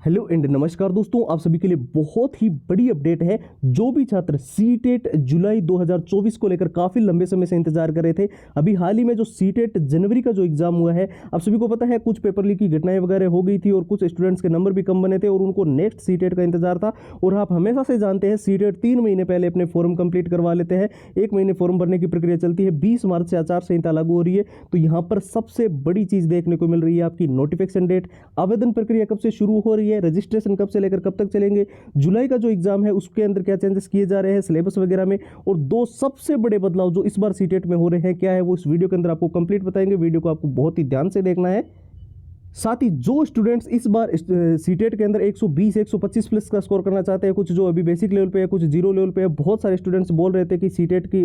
Hello and नमस्कार दोस्तों, आप सभी के लिए बहुत ही बड़ी अपडेट है। जो भी छात्र सीटेट जुलाई 2024 को लेकर काफी लंबे समय से इंतजार कर रहे थे, अभी हाल ही में जो सीटेट जनवरी का जो एग्जाम हुआ है, आप सभी को पता है कुछ पेपर लीक की घटनाएं वगैरह हो गई थी और कुछ स्टूडेंट्स के नंबर भी कम बने थे और उनको नेक्स्ट सीटेट का इंतजार था। और आप हमेशा से जानते हैं सीटेट 3 महीने पहले अपने फॉर्म कंप्लीट करवा लेते हैं। 1 महीने फॉर्म भरने की प्रक्रिया चलती है। 20 मार्च से आचार संहिता लागू हो रही है, तो यहाँ पर सबसे बड़ी चीज देखने को मिल रही है आपकी नोटिफिकेशन डेट। आवेदन प्रक्रिया कब से शुरू हो रही है, रजिस्ट्रेशन कब से लेकर कब तक चलेंगे, जुलाई का जो एग्जाम है उसके अंदर क्या चेंजेस किए जा रहे हैं सिलेबस वगैरह में, और दो सबसे बड़े बदलाव जो इस बार सीटेट में हो रहे हैं क्या है वो इस वीडियो के अंदर आपको कंप्लीट बताएंगे। वीडियो को आपको बहुत ही ध्यान से देखना है। साथ ही जो स्टूडेंट्स इस बार सीटेट के अंदर 120 125 प्लस का स्कोर करना चाहते हैं, कुछ जो अभी बेसिक लेवल पे है, कुछ जीरो लेवल पे है, बहुत सारे स्टूडेंट्स बोल रहे थे कि सीटेट की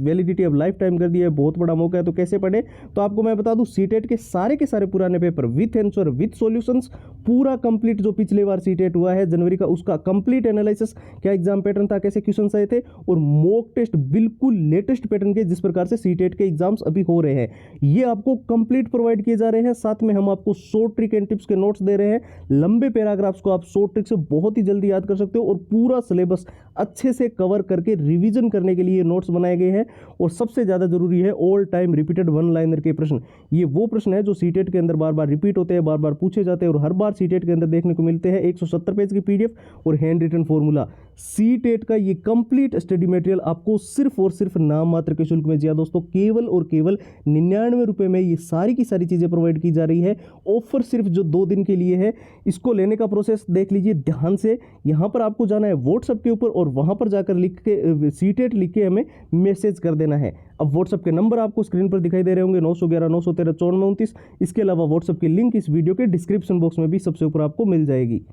वैलिडिटी अब लाइफ टाइम कर दी है, बहुत बड़ा मौका है, तो कैसे पढ़े। तो आपको मैं बता दूं सीटेट के सारे पुराने paper with answer with solutions पूरा कंप्लीट, जो पिछले बार सीटेट हुआ है जनवरी का, उसका कंप्लीट एनालिसिस, क्या एग्जाम पैटर्न था, कैसे क्वेश्चन आए थे, और मॉक टेस्ट बिल्कुल लेटेस्ट पैटर्न के जिस प्रकार से सीटेट के एग्जाम्स अभी हो रहे हैं, ये आपको कंप्लीट प्रोवाइड किए जा रहे हैं। साथ में हम आपको शॉर्ट ट्रिक एंड टिप्स के नोट्स दे रहे हैं। लंबे पैराग्राफ्स को आप शॉर्ट ट्रिक से बहुत ही जल्दी याद कर सकते हो और पूरा सिलेबस अच्छे से कवर करके रिवीजन करने के लिए नोट्स बनाए गए हैं। और सबसे ज्यादा जरूरी है all time repeated one liner के प्रश्न। ये वो प्रश्न है जो सीटेट के अंदर बार बार रिपीट होते हैं, बार बार पूछे जाते हैं और हर बार सीटेट के अंदर देखने को मिलते हैं। 170 पेज की पीडीएफ और हैंड रिटन फॉर्मूला। सीटेट का ये कंप्लीट स्टडी मटेरियल आपको सिर्फ और सिर्फ नाम मात्र के शुल्क में दिया दोस्तों, केवल और केवल 99 रुपए में ये सारी की सारी चीजें प्रोवाइड की जा रही है। ऑफर सिर्फ जो 2 दिन के लिए है। इसको लेने का प्रोसेस देख लीजिए ध्यान से। यहां पर आपको जाना है व्हाट्सएप के ऊपर और वहां पर जाकर लिख के सीटेट लिख के हमें मैसेज कर देना है। अब व्हाट्सएप के नंबर आपको स्क्रीन पर दिखाई दे रहे होंगे, 911 913 9429। इसके अलावा व्हाट्सएप की लिंक इस वीडियो के डिस्क्रिप्शन बॉक्स में भी सबसे ऊपर आपको मिल जाएगी।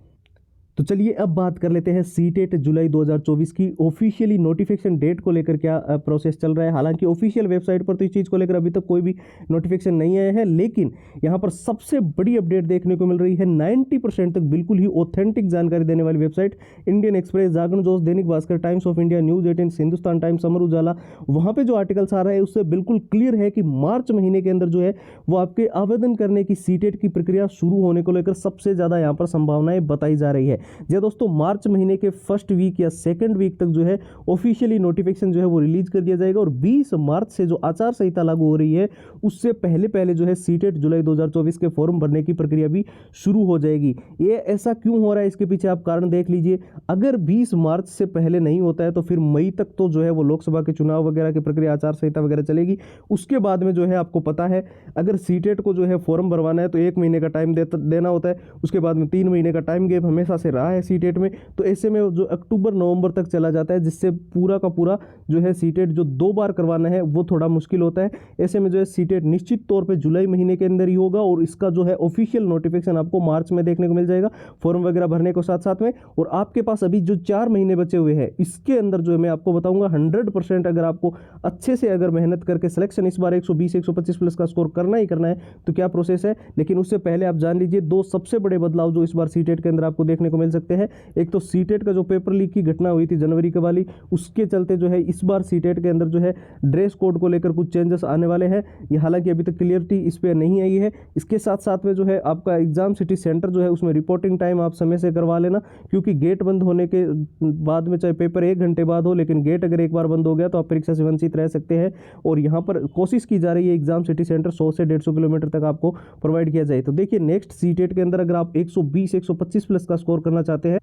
तो चलिए अब बात कर लेते हैं सीटेट जुलाई 2024 की ऑफिशियली नोटिफिकेशन डेट को लेकर क्या प्रोसेस चल रहा है। हालांकि ऑफिशियल वेबसाइट पर तो इस चीज़ को लेकर अभी तक कोई भी नोटिफिकेशन नहीं आया है, लेकिन यहाँ पर सबसे बड़ी अपडेट देखने को मिल रही है। 90% तक बिल्कुल ही ऑथेंटिक जानकारी देने वाली website Indian express, Jagran Josh, Dainik Bhaskar, Times of India, News 18, Hindustan Times, Amar Ujala, वहाँ पर जो आर्टिकल्स आ रहा है उससे बिल्कुल क्लियर है कि मार्च महीने के अंदर जो है वो आपके आवेदन करने की सीटेट की प्रक्रिया शुरू होने को लेकर सबसे ज़्यादा यहाँ पर संभावनाएं बताई जा रही है। जी दोस्तों, मार्च महीने के फर्स्ट वीक या सेकंड वीक तक जो है ऑफिशियली नोटिफिकेशन जो है वो रिलीज कर दिया जाएगा और 20 मार्च से जो आचार संहिता लागू हो रही है उससे पहले पहले जो है सीटेट जुलाई 2024 के फॉर्म भरने की प्रक्रिया भी शुरू हो जाएगी। ये ऐसा क्यों हो रहा है, इसके पीछे आप कारण देख लीजिए। अगर 20 मार्च से पहले नहीं होता है तो फिर मई तक तो जो है वो लोकसभा के चुनाव वगैरह की प्रक्रिया, आचार संहिता वगैरह चलेगी। उसके बाद में जो है आपको पता है अगर सीटेट को जो है फॉर्म भरवाना है तो 1 महीने का टाइम देना होता है। उसके बाद में 3 महीने का टाइम गैप हमेशा से रहा है सीटेट में, तो ऐसे में जो अक्टूबर नवंबर तक चला जाता है, जिससे पूरा का पूरा जो है सीटेट जो 2 बार करवाना है वो थोड़ा मुश्किल होता है। ऐसे में जो है सीटेट निश्चित तौर पे जुलाई महीने के अंदर ही होगा और इसका जो है ऑफिशियल नोटिफिकेशन आपको मार्च में देखने को मिल जाएगा, फॉर्म वगैरह भरने को साथ साथ में। और आपके पास अभी जो 4 महीने बचे हुए हैं इसके अंदर जो है मैं आपको बताऊंगा 100% अगर आपको अच्छे से अगर मेहनत करके सिलेक्शन इस बार 120 125 प्लस का स्कोर करना ही करना है तो क्या प्रोसेस है। लेकिन उससे पहले आप जान लीजिए 2 सबसे बड़े बदलाव जो इस बार सीटेट के अंदर आपको देखने को मिल सकते हैं। एक तो सीटेट का जो पेपर लीक की घटना हुई थी जनवरी के वाली, उसके चलते जो है इस बार सीटेट के अंदर जो है ड्रेस कोड को लेकर कुछ चेंजेस आने वाले हैं। ये हालांकि अभी तक क्लियरिटी इस पर नहीं आई है। इसके साथ साथ में जो है आपका एग्जाम सिटी सेंटर जो है उसमें रिपोर्टिंग टाइम आप समय से करवा लेना, क्योंकि गेट बंद होने के बाद में चाहे पेपर 1 घंटे बाद हो, लेकिन गेट अगर एक बार बंद हो गया तो आप परीक्षा से वंचित रह सकते हैं। और यहाँ पर कोशिश की जा रही है एग्जाम सिटी सेंटर 100 से 150 किलोमीटर तक आपको प्रोवाइड किया जाए। तो देखिए नेक्स्ट सीटेट के अंदर अगर आप 120 125 प्लस का स्कोर करना चाहते हैं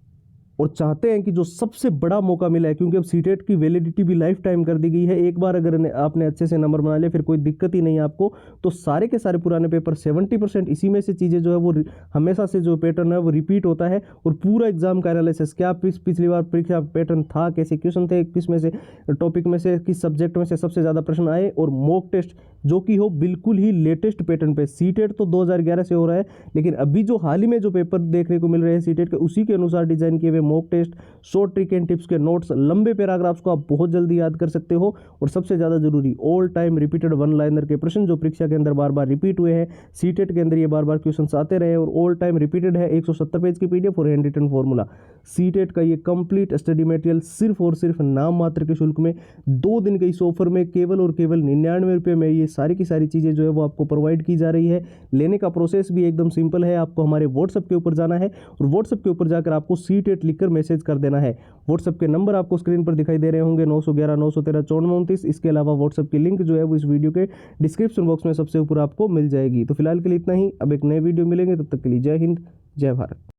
और चाहते हैं कि जो सबसे बड़ा मौका मिला है, क्योंकि अब सीटेट की वैलिडिटी भी लाइफ टाइम कर दी गई है, एक बार अगर आपने अच्छे से नंबर बना लिया फिर कोई दिक्कत ही नहीं है आपको, तो सारे के सारे पुराने पेपर 70% इसी में से चीज़ें जो है वो हमेशा से जो पैटर्न है वो रिपीट होता है। और पूरा एग्जाम का एनालिसिस, क्या पिछली बार परीक्षा पैटर्न था, कैसे क्वेश्चन थे, किस में से टॉपिक में से किस सब्जेक्ट में से सबसे ज़्यादा प्रश्न आए, और मॉक टेस्ट जो कि हो बिल्कुल ही लेटेस्ट पैटर्न पे। सीटेट तो 2011 से हो रहा है, लेकिन अभी जो हाल ही में जो पेपर देखने को मिल रहे हैं सीटेट के उसी के अनुसार डिजाइन किए हुए mock test, short trick and tips के नोट्स, लंबे पैराग्राफ्स को आप बहुत जल्दी याद कर सकते हो। और सबसे ज़्यादा जरूरी all time repeated one liner के प्रश्न जो परीक्षा के अंदर बार बार रिपीट हुए हैं, सीटेट के अंदर ये बार बार क्वेश्चन आते रहे और ऑल टाइम रिपीटेड है। 170 पेज की पीडीएफ और हैंड रिटन फॉर्मूला। सीटेट का ये कंप्लीट स्टडी मटेरियल सिर्फ और सिर्फ नाम मात्र के शुल्क में 2 दिन के इस ऑफर में केवल और केवल 99 रुपये में ये सारी की सारी चीज़ें जो है वो आपको प्रोवाइड की जा रही है। लेने का प्रोसेस भी एकदम सिंपल है। आपको हमारे व्हाट्सएप के ऊपर जाना है और व्हाट्सएप के ऊपर जाकर आपको सीटेट लिखकर मैसेज कर देना है। व्हाट्सएप के नंबर आपको स्क्रीन पर दिखाई दे रहे होंगे 911 913 5429। इसके अलावा व्हाट्सएप की लिंक जो है वो इस वीडियो के डिस्क्रिप्शन बॉक्स में सबसे ऊपर आपको मिल जाएगी। तो फिलहाल के लिए इतना ही। अब एक नए वीडियो मिलेंगे, तब तक के लिए जय हिंद, जय भारत।